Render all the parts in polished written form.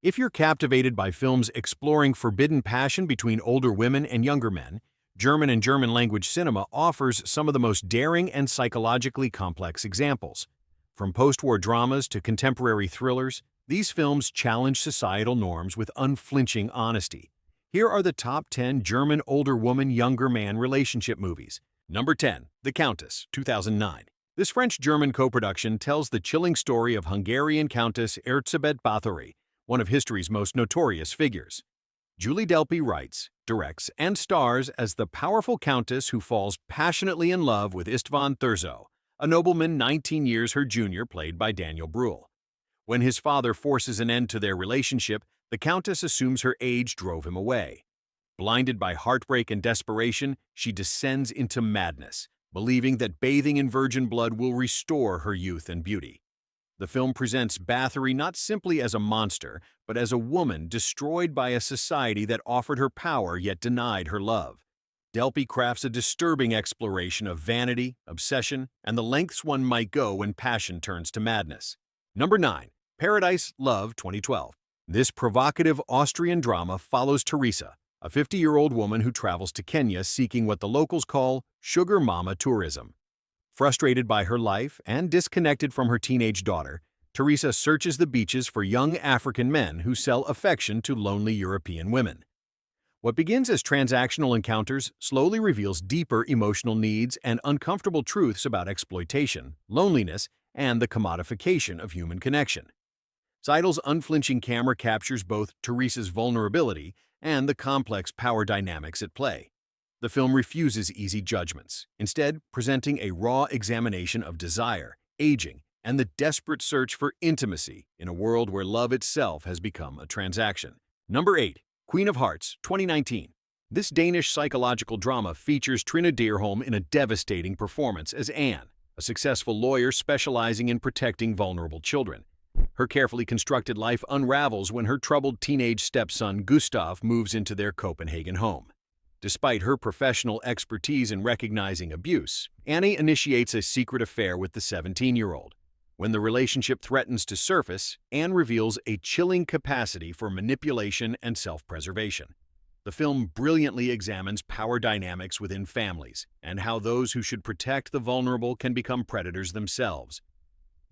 If you're captivated by films exploring forbidden passion between older women and younger men, German and German language cinema offers some of the most daring and psychologically complex examples. From post-war dramas to contemporary thrillers, these films challenge societal norms with unflinching honesty. Here are the top 10 German older woman-younger man relationship movies. Number 10, The Countess, 2009. This French-German co-production tells the chilling story of Hungarian Countess Bathory, one of history's most notorious figures. Julie Delpy writes, directs, and stars as the powerful countess who falls passionately in love with Istvan Thurzo, a nobleman 19 years her junior played by Daniel Bruhl. When his father forces an end to their relationship, the countess assumes her age drove him away. Blinded by heartbreak and desperation, she descends into madness, believing that bathing in virgin blood will restore her youth and beauty. The film presents Bathory not simply as a monster, but as a woman destroyed by a society that offered her power yet denied her love. Delpy crafts a disturbing exploration of vanity, obsession, and the lengths one might go when passion turns to madness. Number 9. Paradise Love 2012. This provocative Austrian drama follows Teresa, a 50-year-old woman who travels to Kenya seeking what the locals call sugar mama tourism. Frustrated by her life and disconnected from her teenage daughter, Teresa searches the beaches for young African men who sell affection to lonely European women. What begins as transactional encounters slowly reveals deeper emotional needs and uncomfortable truths about exploitation, loneliness, and the commodification of human connection. Seidel's unflinching camera captures both Teresa's vulnerability and the complex power dynamics at play. The film refuses easy judgments, instead presenting a raw examination of desire, aging, and the desperate search for intimacy in a world where love itself has become a transaction. Number 8. Queen of Hearts, 2019. This Danish psychological drama features Trine Dyrholm in a devastating performance as Anne, a successful lawyer specializing in protecting vulnerable children. Her carefully constructed life unravels when her troubled teenage stepson Gustav moves into their Copenhagen home. Despite her professional expertise in recognizing abuse, Annie initiates a secret affair with the 17-year-old. When the relationship threatens to surface, Anne reveals a chilling capacity for manipulation and self-preservation. The film brilliantly examines power dynamics within families and how those who should protect the vulnerable can become predators themselves.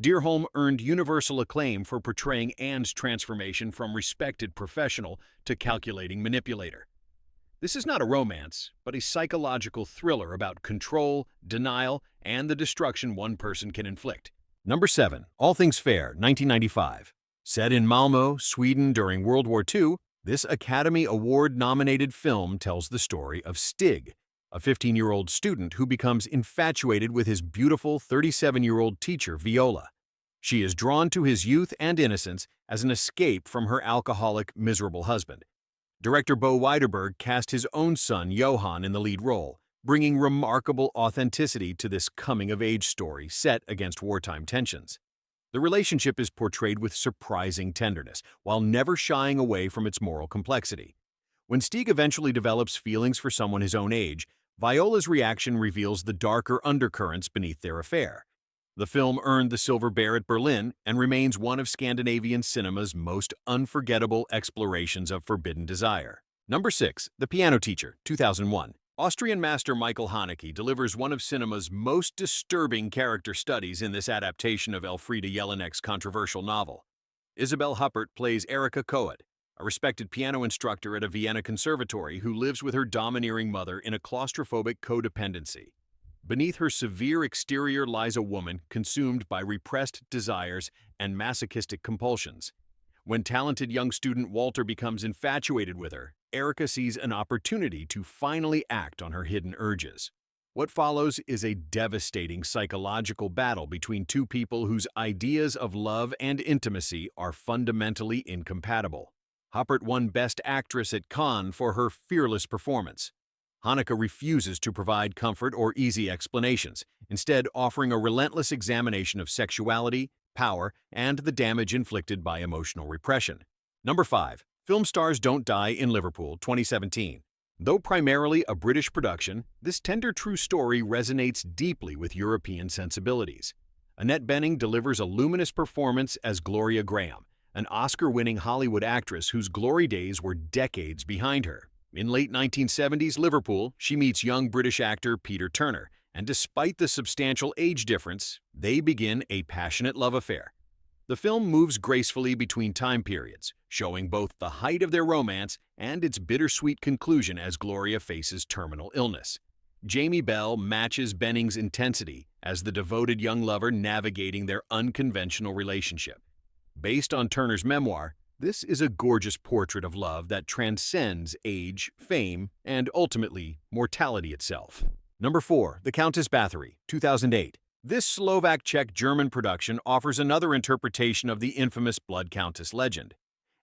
Dyrholm earned universal acclaim for portraying Anne's transformation from respected professional to calculating manipulator. This is not a romance, but a psychological thriller about control, denial, and the destruction one person can inflict. Number 7. All Things Fair, 1995. Set in Malmö, Sweden during World War II, this Academy Award-nominated film tells the story of Stig, a 15-year-old student who becomes infatuated with his beautiful 37-year-old teacher, Viola. She is drawn to his youth and innocence as an escape from her alcoholic, miserable husband. Director Bo Widerberg cast his own son, Johan, in the lead role, bringing remarkable authenticity to this coming-of-age story set against wartime tensions. The relationship is portrayed with surprising tenderness, while never shying away from its moral complexity. When Stig eventually develops feelings for someone his own age, Viola's reaction reveals the darker undercurrents beneath their affair. The film earned the Silver Bear at Berlin and remains one of Scandinavian cinema's most unforgettable explorations of forbidden desire. Number 6. The Piano Teacher, 2001. Austrian master Michael Haneke delivers one of cinema's most disturbing character studies in this adaptation of Elfriede Jelinek's controversial novel. Isabel Huppert plays Erika Coed, a respected piano instructor at a Vienna conservatory who lives with her domineering mother in a claustrophobic codependency. Beneath her severe exterior lies a woman consumed by repressed desires and masochistic compulsions. When talented young student Walter becomes infatuated with her, Erika sees an opportunity to finally act on her hidden urges. What follows is a devastating psychological battle between two people whose ideas of love and intimacy are fundamentally incompatible. Huppert won Best Actress at Cannes for her fearless performance. Haneke refuses to provide comfort or easy explanations, instead offering a relentless examination of sexuality, power, and the damage inflicted by emotional repression. Number 5. Film Stars Don't Die in Liverpool, 2017. Though primarily a British production, this tender true story resonates deeply with European sensibilities. Annette Bening delivers a luminous performance as Gloria Graham, an Oscar-winning Hollywood actress whose glory days were decades behind her. In late 1970s Liverpool, she meets young British actor Peter Turner, and despite the substantial age difference, they begin a passionate love affair. The film moves gracefully between time periods, showing both the height of their romance and its bittersweet conclusion as Gloria faces terminal illness. Jamie Bell matches Benning's intensity as the devoted young lover navigating their unconventional relationship. Based on Turner's memoir, this is a gorgeous portrait of love that transcends age, fame, and ultimately mortality itself. Number 4. The Countess Bathory, 2008. This Slovak-Czech-German production offers another interpretation of the infamous Blood Countess legend.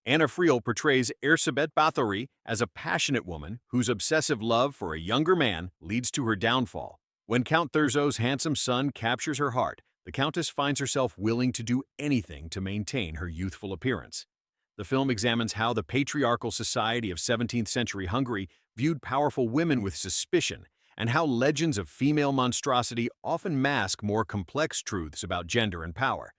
Anna Friel portrays Erzsébet Bathory as a passionate woman whose obsessive love for a younger man leads to her downfall. When Count Thurzo's handsome son captures her heart, the Countess finds herself willing to do anything to maintain her youthful appearance. The film examines how the patriarchal society of 17th-century Hungary viewed powerful women with suspicion, and how legends of female monstrosity often mask more complex truths about gender and power.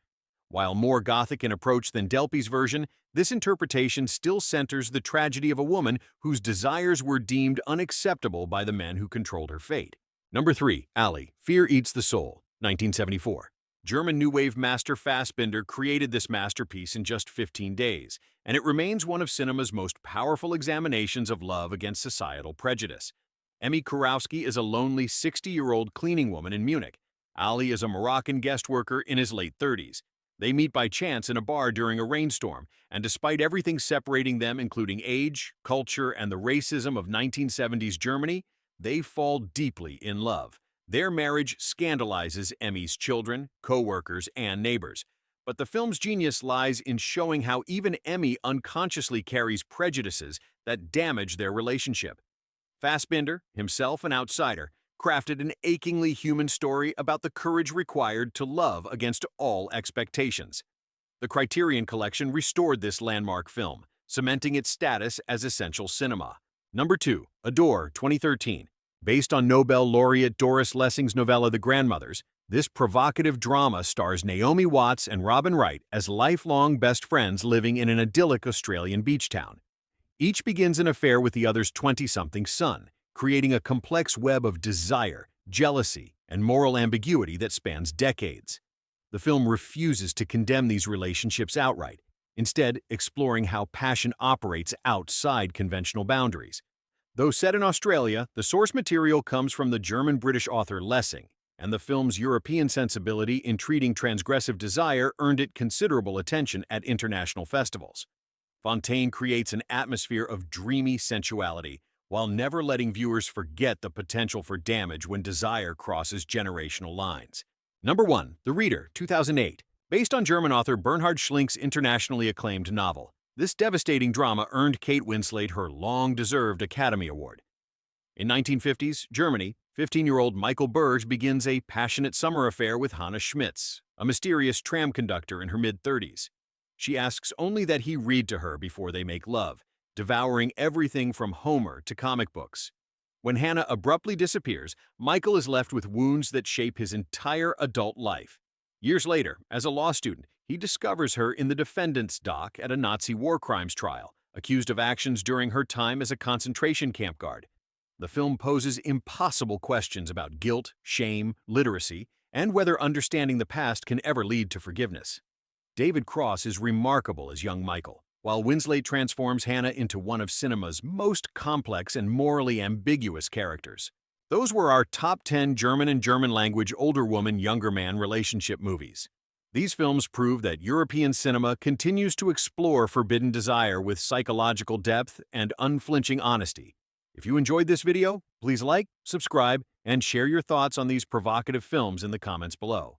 While more Gothic in approach than Delpy's version, this interpretation still centers the tragedy of a woman whose desires were deemed unacceptable by the men who controlled her fate. Number 3. Ali, Fear Eats the Soul, 1974. German New Wave master Fassbinder created this masterpiece in just 15 days, and it remains one of cinema's most powerful examinations of love against societal prejudice. Emmy Kurowski is a lonely 60-year-old cleaning woman in Munich. Ali is a Moroccan guest worker in his late 30s. They meet by chance in a bar during a rainstorm, and despite everything separating them, including age, culture, and the racism of 1970s Germany, they fall deeply in love. Their marriage scandalizes Emmy's children, co-workers, and neighbors. But the film's genius lies in showing how even Emmy unconsciously carries prejudices that damage their relationship. Fassbinder, himself an outsider, crafted an achingly human story about the courage required to love against all expectations. The Criterion Collection restored this landmark film, cementing its status as essential cinema. Number 2. Adore, 2013. Based on Nobel laureate Doris Lessing's novella The Grandmothers, this provocative drama stars Naomi Watts and Robin Wright as lifelong best friends living in an idyllic Australian beach town. Each begins an affair with the other's 20-something son, creating a complex web of desire, jealousy, and moral ambiguity that spans decades. The film refuses to condemn these relationships outright, instead exploring how passion operates outside conventional boundaries. Though set in Australia, the source material comes from the German-British author Lessing, and the film's European sensibility in treating transgressive desire earned it considerable attention at international festivals. Fontaine creates an atmosphere of dreamy sensuality, while never letting viewers forget the potential for damage when desire crosses generational lines. Number 1. The Reader, 2008. Based on German author Bernhard Schlink's internationally acclaimed novel, this devastating drama earned Kate Winslet her long-deserved Academy Award. In 1950s Germany, 15-year-old Michael Berge begins a passionate summer affair with Hannah Schmitz, a mysterious tram conductor in her mid-30s. She asks only that he read to her before they make love, devouring everything from Homer to comic books. When Hannah abruptly disappears, Michael is left with wounds that shape his entire adult life. Years later, as a law student, he discovers her in the defendant's dock at a Nazi war crimes trial, accused of actions during her time as a concentration camp guard. The film poses impossible questions about guilt, shame, literacy, and whether understanding the past can ever lead to forgiveness. David Cross is remarkable as young Michael, while Winslet transforms Hannah into one of cinema's most complex and morally ambiguous characters. Those were our top 10 German and German-language older woman-younger man relationship movies. These films prove that European cinema continues to explore forbidden desire with psychological depth and unflinching honesty. If you enjoyed this video, please like, subscribe, and share your thoughts on these provocative films in the comments below.